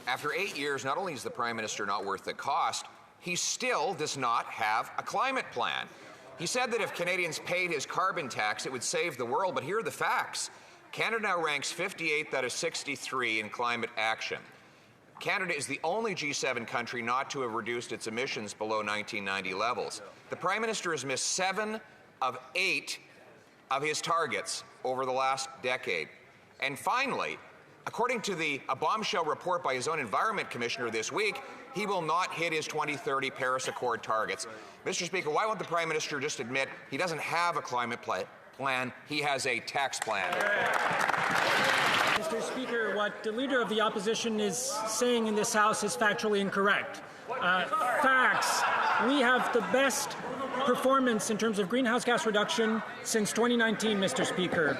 After 8 years, not only is the Prime Minister not worth the cost, he still does not have a climate plan. He said that if Canadians paid his carbon tax, it would save the world, but here are the facts. Canada now ranks 58th out of 63 in climate action. Canada is the only G7 country not to have reduced its emissions below 1990 levels. The Prime Minister has missed 7 of 8 of his targets over the last decade. And finally, according to a bombshell report by his own Environment Commissioner this week, he will not hit his 2030 Paris Accord targets. Mr. Speaker, why won't the Prime Minister just admit he doesn't have a climate plan, he has a tax plan? Mr. Speaker, what the Leader of the Opposition is saying in this House is factually incorrect. Facts. We have the best performance in terms of greenhouse gas reduction since 2019, Mr. Speaker.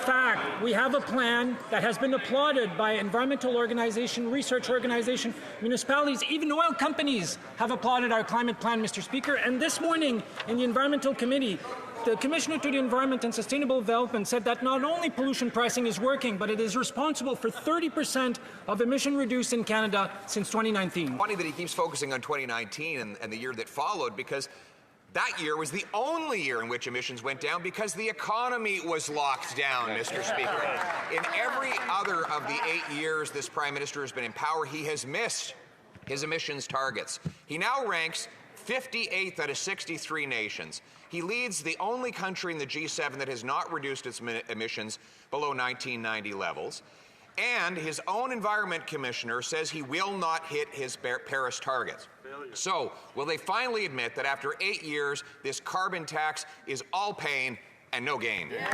Fact, we have a plan that has been applauded by environmental organization, research organization, municipalities, even oil companies have applauded our climate plan, Mr. Speaker. And this morning in the Environmental Committee, the Commissioner to the Environment and Sustainable Development said that not only pollution pricing is working, but it is responsible for 30% of emission reduced in Canada since 2019. Funny that he keeps focusing on 2019 and the year that followed, because that year was the only year in which emissions went down because the economy was locked down, Mr. Speaker. In every other of the 8 years this Prime Minister has been in power, he has missed his emissions targets. He now ranks 58th out of 63 nations. He leads the only country in the G7 that has not reduced its emissions below 1990 levels. And his own Environment Commissioner says he will not hit his Paris targets. So, will they finally admit that after 8 years, this carbon tax is all pain and no gain? Yeah.